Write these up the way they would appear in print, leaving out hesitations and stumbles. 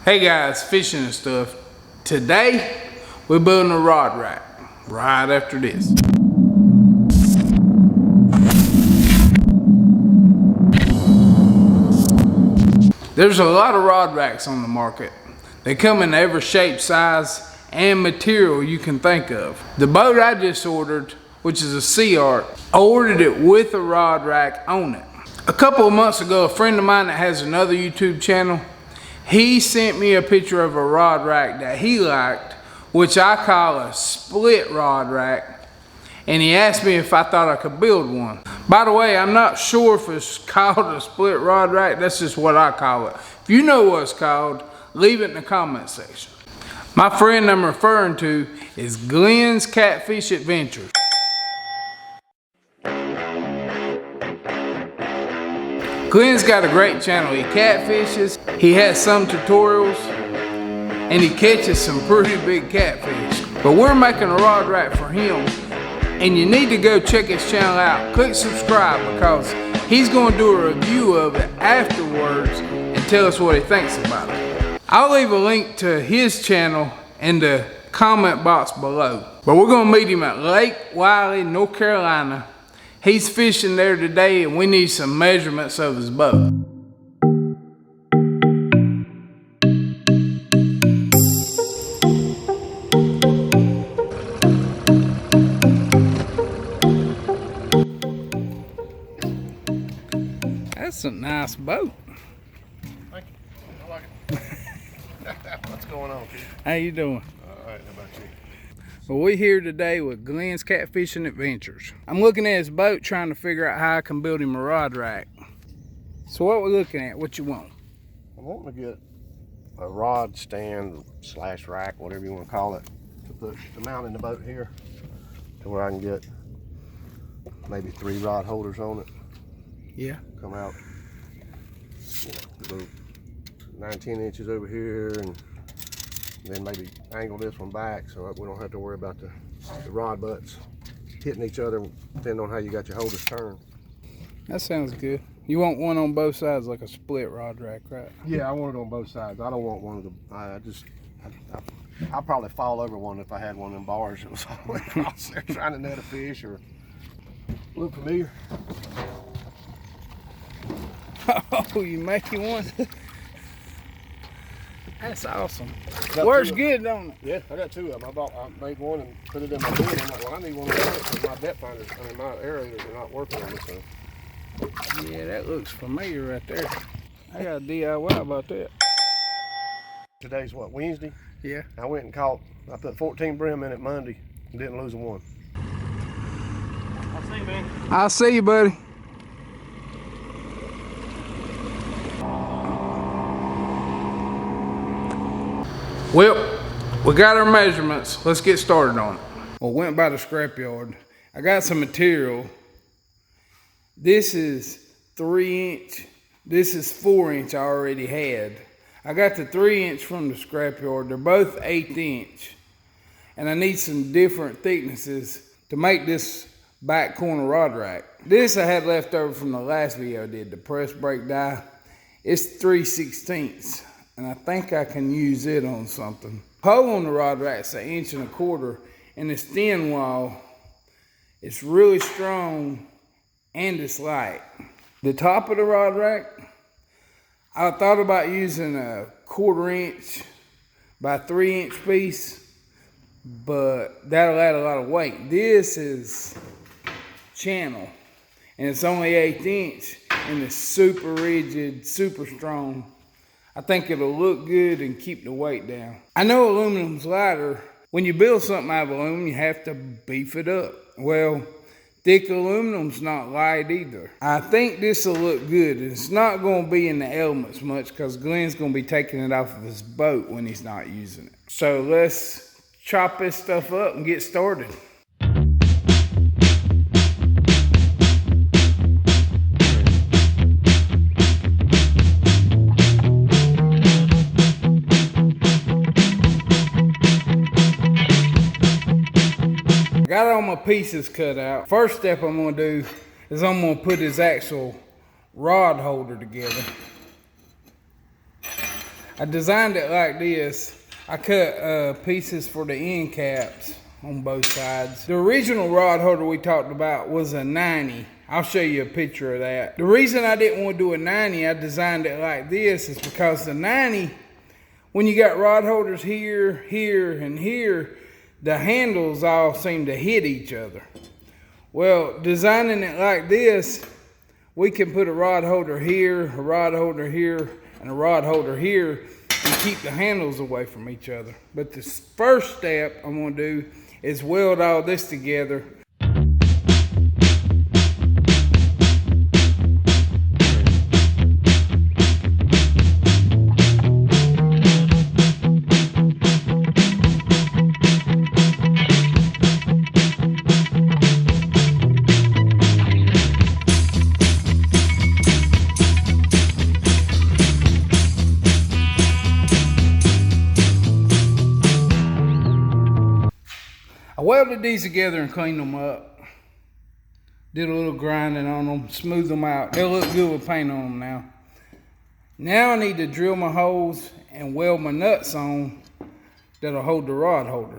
Hey guys, fishing and stuff. Today, we're building a rod rack right after this. There's a lot of rod racks on the market. They come in every shape, size, and material you can think of. The boat I just ordered, which is a Sea Art, I ordered it with a rod rack on it. A couple of months ago, a friend of mine that has another YouTube channel, he sent me a picture of a rod rack that he liked, which I call a split rod rack, and he asked me if I thought I could build one. By the way, I'm not sure if it's called a split rod rack. That's just what I call it. If you know what it's called, leave it in the comment section. My friend I'm referring to is Glenn's Catfish Adventures. Glenn's got a great channel. He catfishes, he has some tutorials, and he catches some pretty big catfish. But we're making a rod rack for him, and you need to go check his channel out. Click subscribe because he's going to do a review of it afterwards and tell us what he thinks about it. I'll leave a link to his channel in the comment box below. But we're going to meet him at Lake Wiley, North Carolina. He's fishing there today and we need some measurements of his boat. That's a nice boat. Thank you. I like it. What's going on, Keith? How you doing? All right, how about you? Well, we're here today with Glenn's Catfishing Adventures. I'm looking at his boat trying to figure out how I can build him a rod rack. So what we're looking at, what you want? I want to get a rod stand slash rack, whatever you want to call it, to mount in the boat here to where I can get maybe 3 rod holders on it. Yeah. Come out, go 19 inches over here and then maybe angle this one back so we don't have to worry about the rod butts hitting each other depending on how you got your holders turned. That sounds good. You want one on both sides like a split rod rack, right? Yeah, I want it on both sides. I don't want one of the, I'll probably fall over one if I had one of them bars that was all the way across there trying to net a fish or look familiar. Oh, you making one? That's awesome. Works good, don't it? Yeah, I got 2 of them. I made one and put it in my board. I'm like, well, I need one of those because my depth finders, my aerators are not working on this thing. Yeah, that looks familiar right there. I got a DIY about that. Today's what, Wednesday? Yeah. I went and caught, I put 14 brim in it Monday and didn't lose a one. I'll see you, man. I'll see you, buddy. Well, we got our measurements. Let's get started on it. Well, went by the scrapyard. I got some material. This is 3 inch. This is 4 inch I already had. I got the 3 inch from the scrapyard. They're both 1/8 inch. And I need some different thicknesses to make this back corner rod rack. This I had left over from the last video I did, the press brake die. It's 3/16. And I think I can use it on something. Pole on the rod rack's 1.25 inches, and it's thin wall. It's really strong and it's light. The top of the rod rack, I thought about using a 1/4 inch by 3 inch piece, but that'll add a lot of weight. This is channel, and it's only 1/8 inch, and it's super rigid, super strong. I think it'll look good and keep the weight down. I know aluminum's lighter. When you build something out of aluminum, you have to beef it up. Well, thick aluminum's not light either. I think this will look good. It's not going to be in the elements much because Glenn's going to be taking it off of his boat when he's not using it. So let's chop this stuff up and get started. Got all my pieces cut out. First step I'm gonna do is I'm gonna put his actual rod holder together. I designed it like this. I cut pieces for the end caps on both sides. The original rod holder we talked about was a 90. I'll show you a picture of that. The reason I didn't want to do a 90, I designed it like this, is because the 90, when you got rod holders here, here, and here, the handles all seem to hit each other. Well, designing it like this, we can put a rod holder here, a rod holder here, and a rod holder here, and keep the handles away from each other. But the first step I'm going to do is weld all this together. I welded these together and cleaned them up. Did a little grinding on them, smoothed them out. They'll look good with paint on them now. Now I need to drill my holes and weld my nuts on that'll hold the rod holder.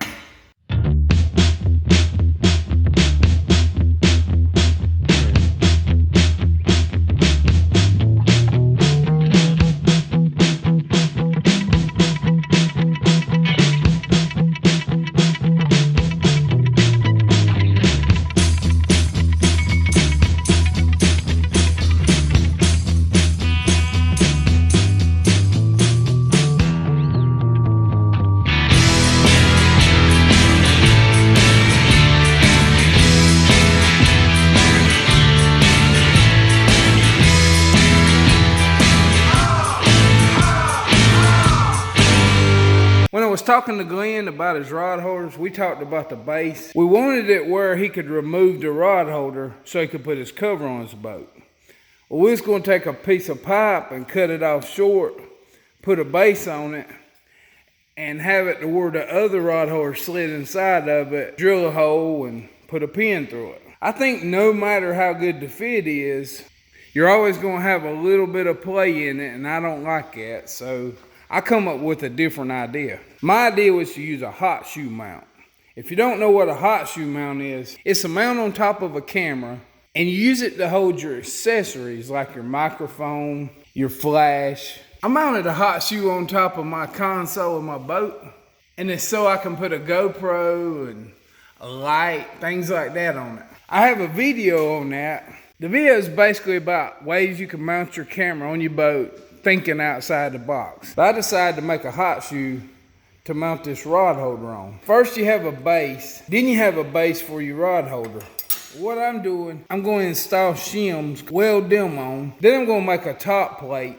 When I was talking to Glenn about his rod holders, we talked about the base. We wanted it where he could remove the rod holder so he could put his cover on his boat. Well, we was going to take a piece of pipe and cut it off short, put a base on it, and have it to where the other rod holder slid inside of it, drill a hole, and put a pin through it. I think no matter how good the fit is, you're always going to have a little bit of play in it, and I don't like that, so I come up with a different idea. My idea was to use a hot shoe mount. If you don't know what a hot shoe mount is, it's a mount on top of a camera, and you use it to hold your accessories like your microphone, your flash. I mounted a hot shoe on top of my console of my boat, and it's so I can put a GoPro and a light, things like that on it. I have a video on that. The video is basically about ways you can mount your camera on your boat, thinking outside the box. But I decided to make a hot shoe to mount this rod holder on. First you have a base, then you have a base for your rod holder. What I'm doing, I'm going to install shims, weld them on. Then I'm going to make a top plate.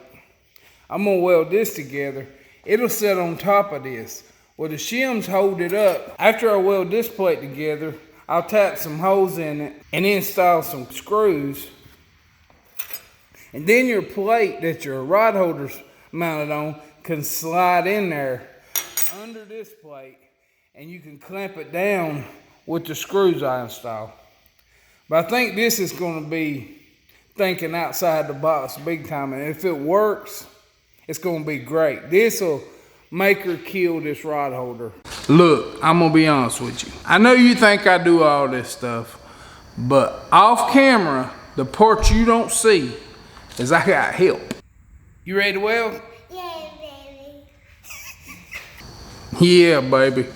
I'm going to weld this together. It'll sit on top of this. Well, the shims hold it up. After I weld this plate together, I'll tap some holes in it and install some screws. And then your plate that your rod holder's mounted on can slide in there under this plate, and you can clamp it down with the screws I install. But I think this is going to be thinking outside the box big time, and if it works, it's going to be great. This will make or kill this rod holder. Look, I'm going to be honest with you. I know you think I do all this stuff, but off camera, the parts you don't see is I got help. You ready to weld? Yeah, baby. Yeah, baby.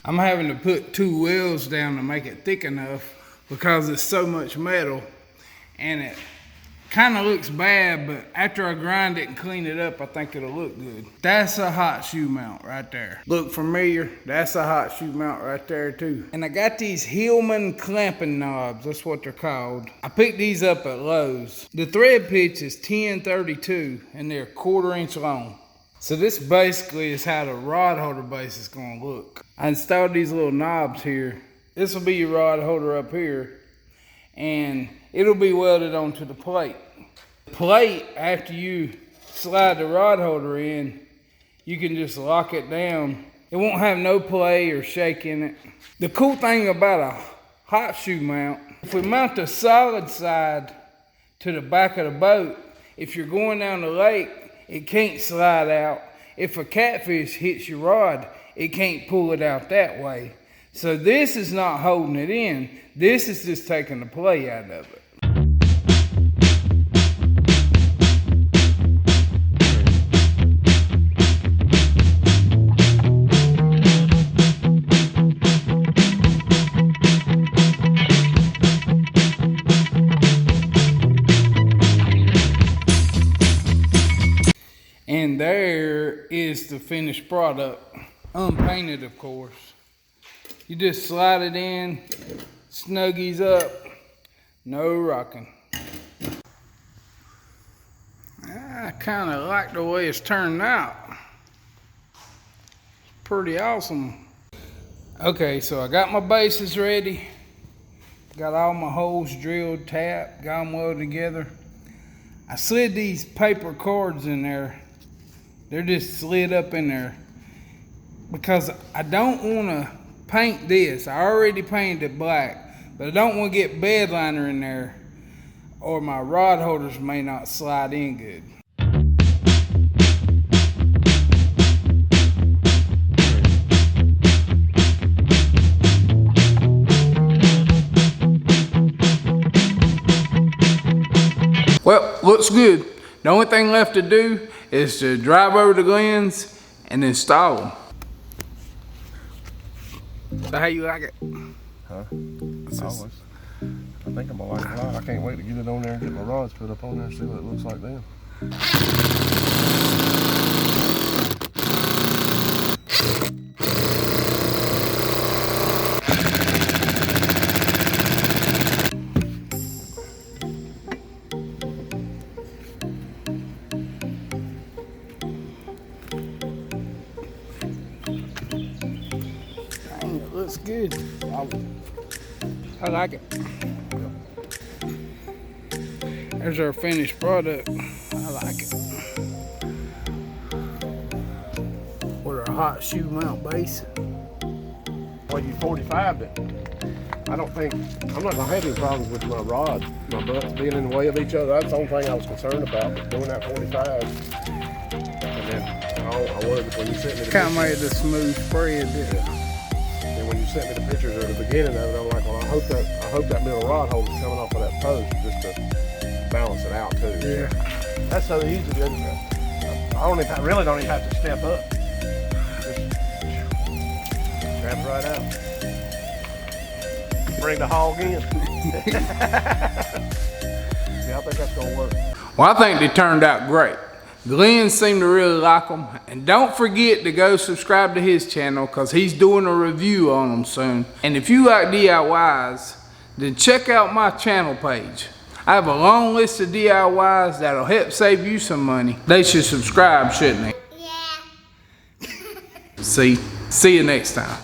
I'm having to put 2 welds down to make it thick enough because it's so much metal and it kind of looks bad, but after I grind it and clean it up, I think it'll look good. That's a hot shoe mount right there. Look familiar? That's a hot shoe mount right there too. And I got these Hillman clamping knobs, that's what they're called. I picked these up at Lowe's. The thread pitch is 1032 and they're 1/4 inch long. So this basically is how the rod holder base is gonna look. I installed these little knobs here. This will be your rod holder up here, and it'll be welded onto the plate. The plate, after you slide the rod holder in, you can just lock it down. It won't have no play or shake in it. The cool thing about a hot shoe mount, if we mount the solid side to the back of the boat, if you're going down the lake, it can't slide out. If a catfish hits your rod, it can't pull it out that way. So this is not holding it in. This is just taking the play out of it. And there is the finished product, unpainted of course. You just slide it in, snuggies up, no rocking. I kind of like the way it's turned out. Pretty awesome. Okay, so I got my bases ready. Got all my holes drilled, tapped, got them welded together. I slid these paper cords in there. They're just slid up in there because I don't want to paint this. I already painted it black, but I don't want to get bed liner in there or my rod holders may not slide in good. Well, looks good. The only thing left to do is to drive over to Glenn's and install them. So how you like it? Huh? Always. I think I'm gonna like it a lot. I can't wait to get it on there and get my rods put up on there and see what it looks like then. It looks good. I like it. There's our finished product. I like it. With our hot shoe mount base. Well, you 45'd it. I'm not gonna have any problems with my rod, my butts being in the way of each other. That's the only thing I was concerned about, was doing that 45. And then I wanted, when you sent me the Kind of made a smooth spread there. And when you sent me the pictures at the beginning of it, I'm like, well, I hope that middle rod holder's coming off of that post just to balance it out too. Yeah. That's so easy, isn't it? I really don't even have to step up. Just grab it right out. Bring the hog in. Yeah, I think that's gonna work. Well, I think they turned out great. Glenn seemed to really like them. And don't forget to go subscribe to his channel because he's doing a review on them soon. And if you like DIYs, then check out my channel page. I have a long list of DIYs that'll help save you some money. They should subscribe, shouldn't they? Yeah. See you next time.